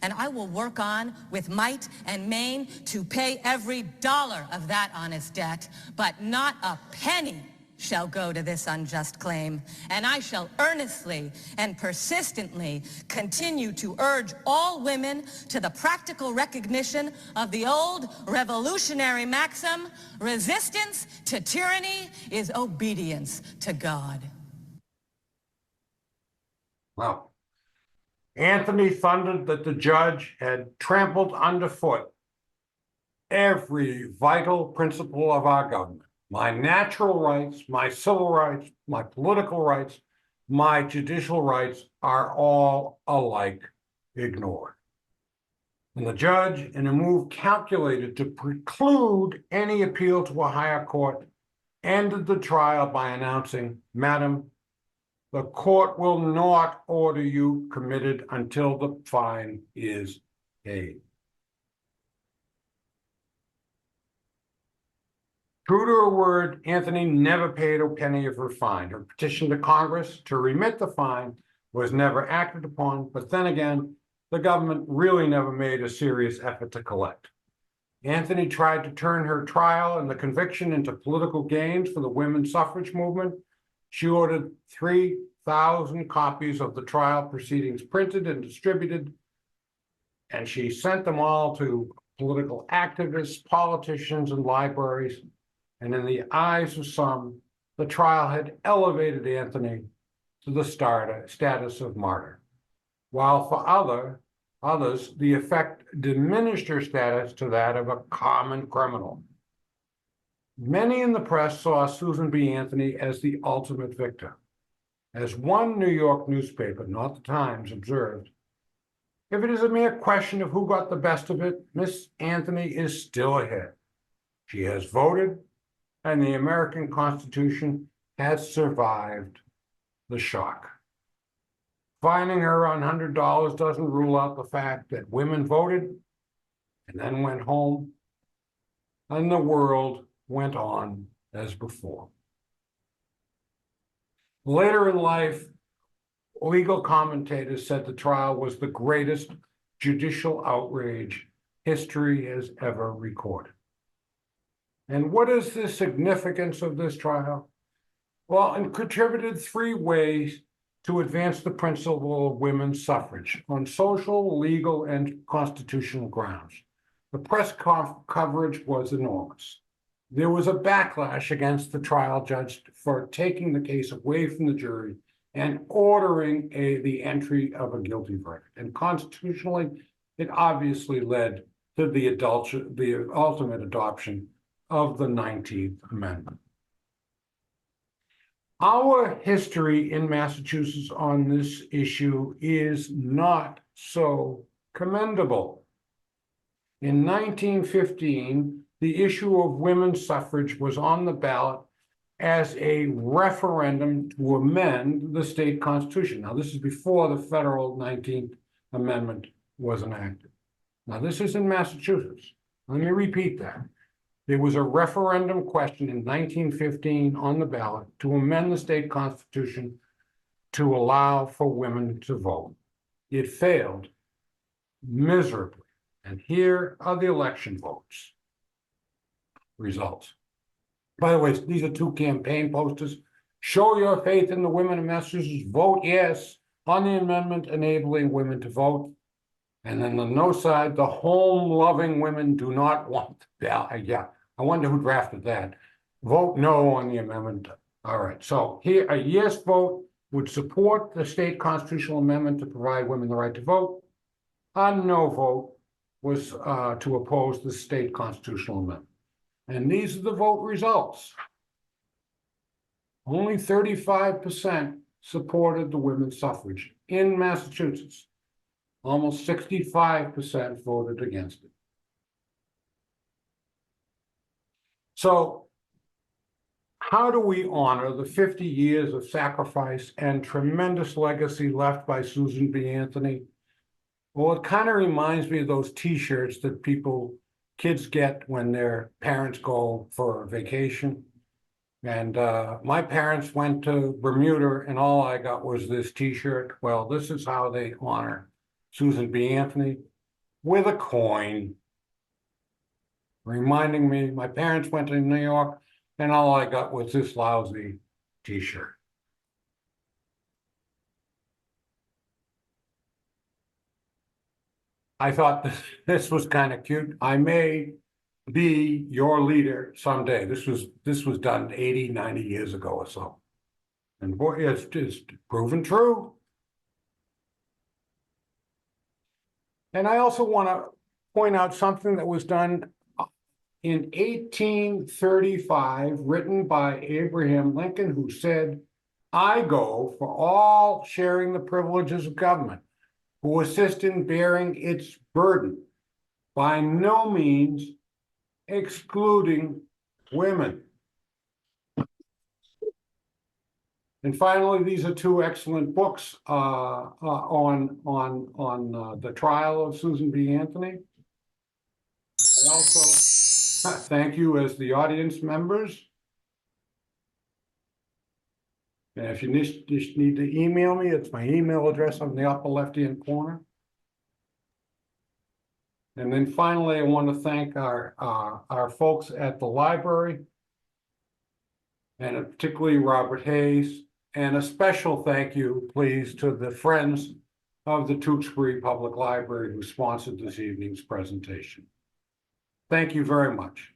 and I will work on with might and main to pay every dollar of that honest debt, but not a penny shall go to this unjust claim, and I shall earnestly and persistently continue to urge all women to the practical recognition of the old revolutionary maxim, resistance to tyranny is obedience to God. Well, Anthony thundered that the judge had trampled underfoot every vital principle of our government. My natural rights, my civil rights, my political rights, my judicial rights are all alike ignored. And the judge, in a move calculated to preclude any appeal to a higher court, ended the trial by announcing, "Madam, the court will not order you committed until the fine is paid." True to her word, Anthony never paid a penny of her fine. Her petition to Congress to remit the fine was never acted upon, but then again, the government really never made a serious effort to collect. Anthony tried to turn her trial and the conviction into political gains for the women's suffrage movement. She ordered 3,000 copies of the trial proceedings printed and distributed, and she sent them all to political activists, politicians, and libraries. And in the eyes of some, the trial had elevated Anthony to the status of martyr, while for others, the effect diminished her status to that of a common criminal. Many in the press saw Susan B. Anthony as the ultimate victor. As one New York newspaper, not the Times, observed, "If it is a mere question of who got the best of it, Miss Anthony is still ahead. She has voted, and the American Constitution has survived the shock." Fining her on $100 doesn't rule out the fact that women voted and then went home, and the world went on as before. Later in life, legal commentators said the trial was the greatest judicial outrage history has ever recorded. And what is the significance of this trial? Well, it contributed 3 ways to advance the principle of women's suffrage on social, legal, and constitutional grounds. The press coverage was enormous. There was a backlash against the trial judge for taking the case away from the jury and ordering the entry of a guilty verdict. And constitutionally, it obviously led to the ultimate adoption of the 19th Amendment. Our history in Massachusetts on this issue is not so commendable. In 1915, the issue of women's suffrage was on the ballot as a referendum to amend the state constitution. Now, this is before the federal 19th Amendment was enacted. Now, this is in Massachusetts. Let me repeat that. There was a referendum question in 1915 on the ballot to amend the state constitution to allow for women to vote. It failed miserably. And here are the election votes results. By the way, these are 2 campaign posters. "Show your faith in the women of Massachusetts. Vote yes on the amendment enabling women to vote." And then the no side, "The home-loving women do not want the ballot." Yeah, I wonder who drafted that. "Vote no on the amendment." All right, so here a yes vote would support the state constitutional amendment to provide women the right to vote. A no vote was to oppose the state constitutional amendment. And these are the vote results. Only 35% supported the women's suffrage in Massachusetts. Almost 65% voted against it. So, how do we honor the 50 years of sacrifice and tremendous legacy left by Susan B. Anthony? Well, it kind of reminds me of those T-shirts that kids get when their parents go for a vacation. And my parents went to Bermuda, and all I got was this T-shirt. Well, this is how they honor Susan B. Anthony. with a coin, reminding me my parents went to New York and all I got was this lousy t-shirt. I thought this was kind of cute. I may be your leader someday. This was done 80, 90 years ago or so. And boy, it's proven true. And I also want to point out something that was done in 1835, written by Abraham Lincoln, who said, "I go for all sharing the privileges of government, who assist in bearing its burden, by no means excluding women." And finally, these are two excellent books on the trial of Susan B. Anthony. I also thank you as the audience members. And if you just need to email me, it's my email address on the upper left-hand corner. And then finally, I want to thank our folks at the library, and particularly Robert Hayes, and a special thank you, please, to the Friends of the Tewksbury Public Library who sponsored this evening's presentation. Thank you very much.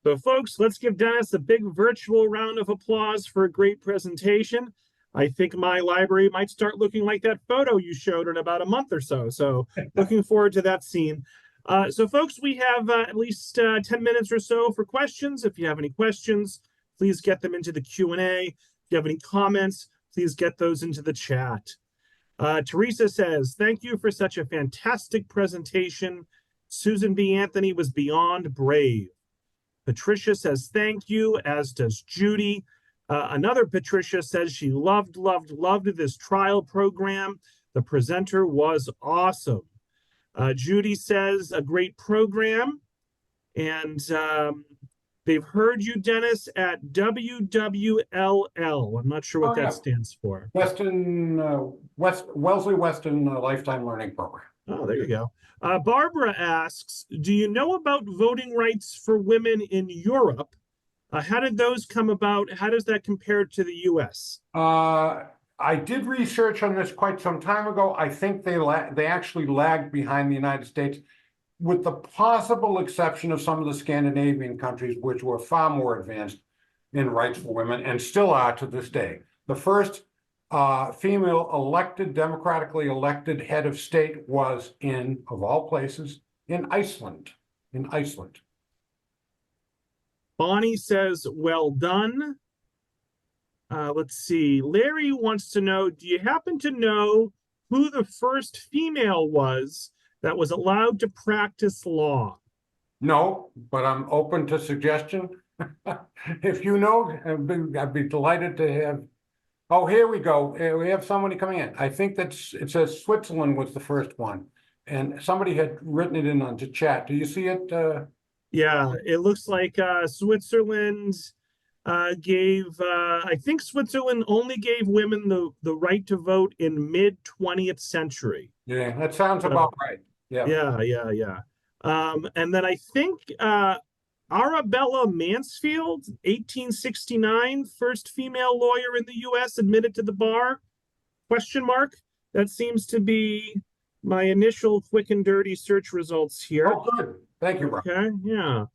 So folks, let's give Dennis a big virtual round of applause for a great presentation. I think my library might start looking like that photo you showed in about a month or so. So looking forward to that scene. So folks, we have at least 10 minutes or so for questions. If you have any questions, please get them into the Q&A. If you have any comments, please get those into the chat. Teresa says, "Thank you for such a fantastic presentation. Susan B. Anthony was beyond brave." Patricia says, "Thank you," as does Judy. Another Patricia says she loved this trial program. The presenter was awesome. Judy says, "A great program." And they've heard you, Dennis, at WWLL. I'm not sure what that stands for. Wellesley Weston Lifetime Learning Program. Oh, there you go. Barbara asks, "Do you know about voting rights for women in Europe? How did those come about? How does that compare to the U.S.?" I did research on this quite some time ago. I think they actually lagged behind the United States, with the possible exception of some of the Scandinavian countries, which were far more advanced in rights for women and still are to this day. The first female democratically elected head of state was of all places, in Iceland. Bonnie says, "Well done." Let's see. Larry wants to know, do you happen to know who the first female was that was allowed to practice law? No, but I'm open to suggestion. If you know, I'd be delighted to have. Oh, here we go. We have somebody coming in. I think it says Switzerland was the first one, and somebody had written it in onto chat. Do you see it? Yeah, it looks like Switzerland gave, I think Switzerland only gave women the right to vote in mid-20th century. Yeah, that sounds about right. Yeah. And then I think Arabella Mansfield, 1869, first female lawyer in the U.S. admitted to the bar? Question mark. That seems to be my initial quick and dirty search results here. Oh, good. Thank you, bro. Okay, yeah.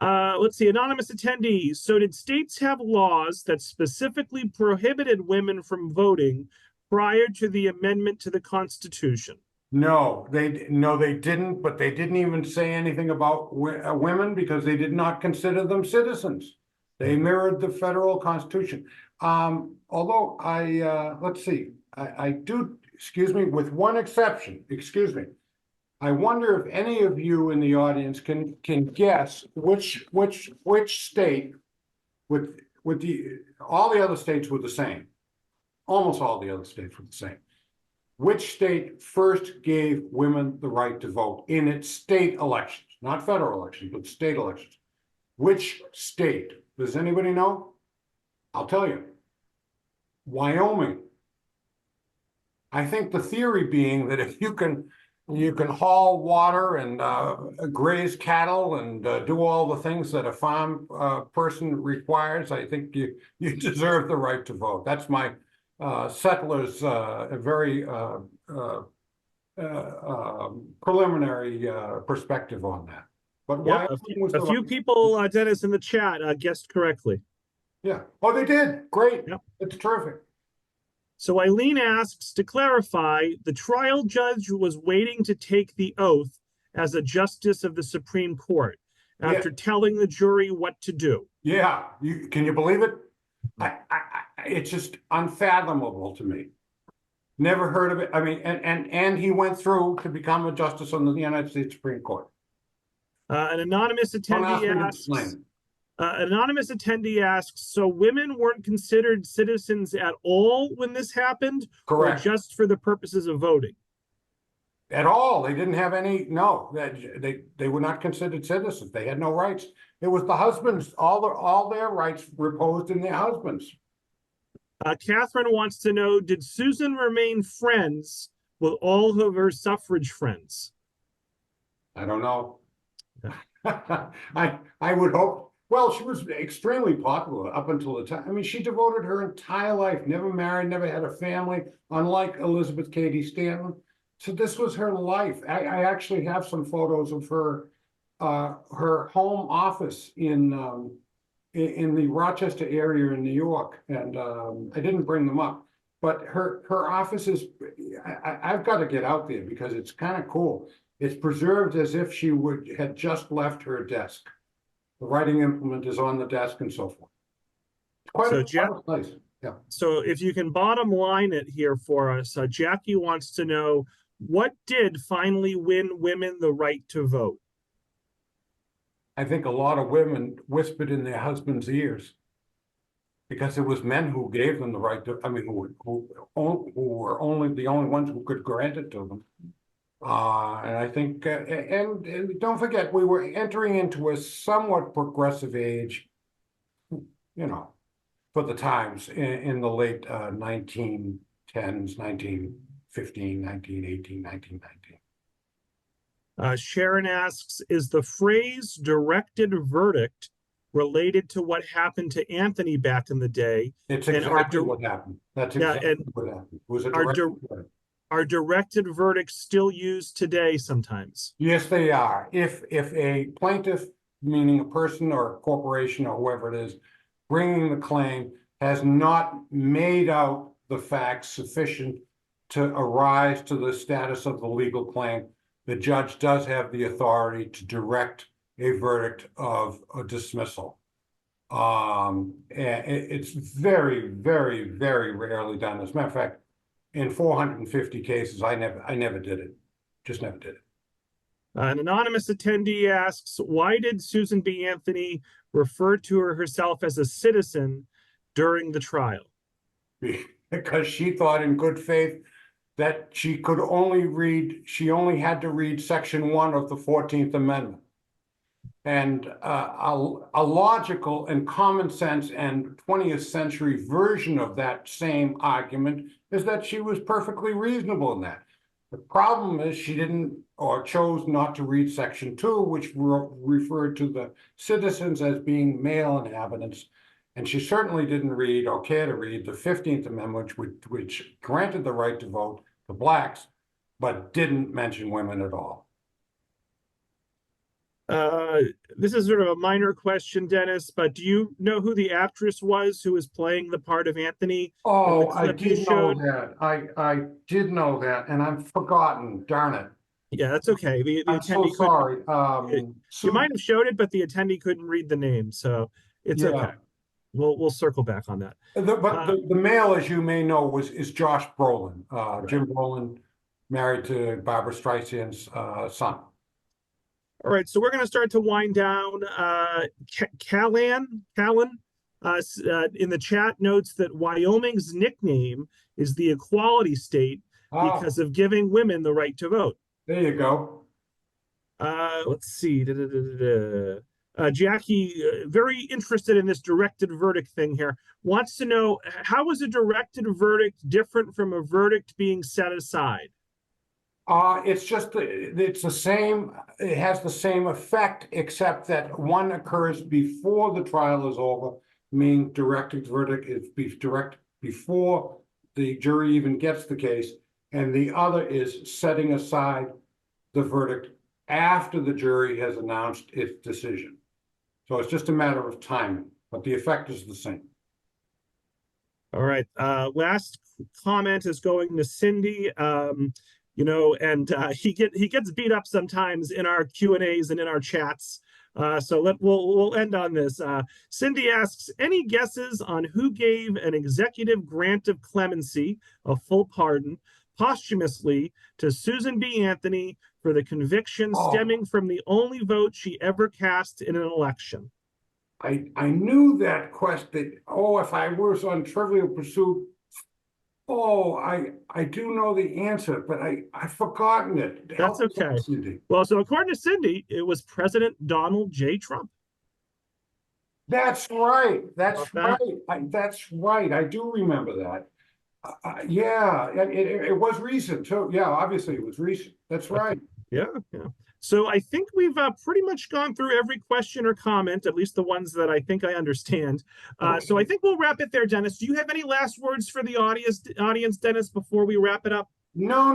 Let's see, anonymous attendees. So did states have laws that specifically prohibited women from voting prior to the amendment to the Constitution? No, they didn't, but they didn't even say anything about women because they did not consider them citizens. They mirrored the federal Constitution. Although let's see, I do, excuse me, with one exception, excuse me. I wonder if any of you in the audience can guess which state all the other states were the same. Almost all the other states were the same. Which state first gave women the right to vote in its state elections, not federal elections, but state elections? Which state? Does anybody know? I'll tell you. Wyoming. I think the theory being that if you can you can haul water and graze cattle and do all the things that a farm person requires, I think you deserve the right to vote. That's my settlers a very preliminary perspective on that. But Yeah, a few people, Dennis, in the chat guessed correctly. Yeah. Oh, they did. Great. Yep. It's terrific. So Eileen asks, to clarify, the trial judge was waiting to take the oath as a justice of the Supreme Court after telling the jury what to do. Yeah. Can you believe it? It's just unfathomable to me. Never heard of it. I mean, and he went through to become a justice on the United States Supreme Court. An anonymous attendee asks, so women weren't considered citizens at all when this happened? Correct. Or just for the purposes of voting? At all. They didn't have any, no, they were not considered citizens. They had no rights. It was the husbands, all their rights reposed in their husbands. Catherine wants to know, did Susan remain friends with all of her suffrage friends? I don't know. I would hope. Well, she was extremely popular up until the time. I mean, she devoted her entire life, never married, never had a family, unlike Elizabeth Cady Stanton. So this was her life. I actually have some photos of her home office in the Rochester area in New York, and I didn't bring them up. But her office is, I've got to get out there because it's kind of cool. It's preserved as if she had just left her desk. The writing implement is on the desk and so forth. Quite a place. Yeah. So if you can bottom line it here for us, Jackie wants to know, what did finally win women the right to vote? I think a lot of women whispered in their husbands' ears because it was men who gave them the right to, I mean, who were the only ones who could grant it to them. And I think, and don't forget, we were entering into a somewhat progressive age, you know, for the times in the late 1910s, 1915, 1918, 1919. Sharon asks, is the phrase directed verdict related to what happened to Anthony back in the day? It's exactly what happened. That's exactly what happened. It was a directed verdict. Are directed verdicts still used today sometimes? Yes, they are. If a plaintiff, meaning a person or a corporation or whoever it is, bringing the claim has not made out the facts sufficient to arise to the status of the legal claim, the judge does have the authority to direct a verdict of a dismissal. It's very, very, very rarely done. As a matter of fact, in 450 cases, I never did it. Just never did it. An anonymous attendee asks, why did Susan B. Anthony refer to herself as a citizen during the trial? Because she thought in good faith that she only had to read Section 1 of the 14th Amendment. And a logical and common sense and 20th century version of that same argument is that she was perfectly reasonable in that. The problem is she didn't or chose not to read Section 2, which referred to the citizens as being male inhabitants. And she certainly didn't read or care to read the 15th Amendment, which granted the right to vote to blacks, but didn't mention women at all. This is sort of a minor question, Dennis, but do you know who the actress was who was playing the part of Anthony? Oh, I did know that. I did know that, and I've forgotten. Darn it. Yeah, that's okay. I'm so sorry. You might have showed it, but the attendee couldn't read the name, so it's okay. We'll circle back on that. The male, as you may know, is Josh Brolin. Jim Brolin, married to Barbara Streisand's son. All right, so we're going to start to wind down. Callan in the chat notes that Wyoming's nickname is the equality state because of giving women the right to vote. There you go. Let's see. Jackie, very interested in this directed verdict thing here, wants to know, how is a directed verdict different from a verdict being set aside? It's just, it's the same, it has the same effect, except that one occurs before the trial is over, meaning directed verdict is direct before the jury even gets the case, and the other is setting aside the verdict after the jury has announced its decision. So it's just a matter of timing, but the effect is the same. All right. Last comment is going to Cindy. You know, and he gets beat up sometimes in our Q&As and in our chats. So we'll end on this. Cindy asks, any guesses on who gave an executive grant of clemency, a full pardon, posthumously to Susan B. Anthony for the conviction stemming from the only vote she ever cast in an election? I knew that question. Oh, if I was on Trivial Pursuit, oh, I do know the answer, but I've forgotten it. That's okay. Cindy. Well, so according to Cindy, it was President Donald J. Trump. That's right. That's right. That's right. I do remember that. Yeah, it was recent too. Yeah, obviously it was recent. That's right. Yeah, yeah. So I think we've pretty much gone through every question or comment, at least the ones that I think I understand. Okay. So I think we'll wrap it there, Dennis. Do you have any last words for the audience, Dennis, before we wrap it up? No,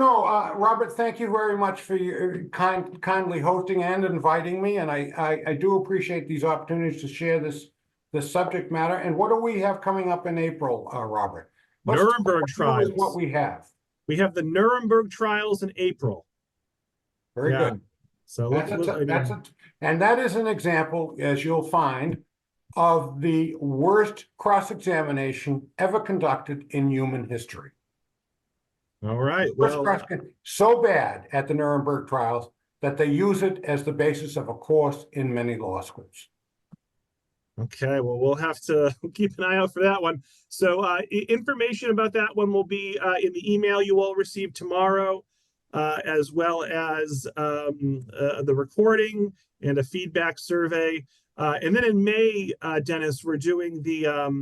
Robert, thank you very much for your kindly hosting and inviting me. And I do appreciate these opportunities to share this subject matter. And what do we have coming up in April, Robert? Nuremberg trials. What we have. We have the Nuremberg trials in April. Very good. So and that is an example, as you'll find, of the worst cross-examination ever conducted in human history. All right. Well, so bad at the Nuremberg trials that they use it as the basis of a course in many law schools. Okay, well, we'll have to keep an eye out for that one. So information about that one will be in the email you all receive tomorrow, as well as the recording and a feedback survey. And then in May, Dennis, we're doing the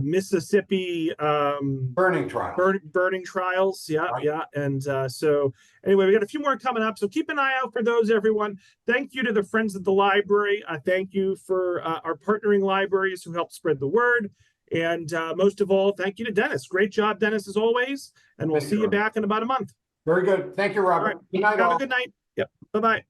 Mississippi burning trials. Burning trials. Yeah, right. Yeah. And so anyway, we got a few more coming up. So keep an eye out for those, everyone. Thank you to the Friends of the Library. Thank you for our partnering libraries who help spread the word. And most of all, thank you to Dennis. Great job, Dennis, as always. And we'll see you back in about a month. Very good. Thank you, Robert. Right. Good night, Have all. a good night. Yep. Bye-bye.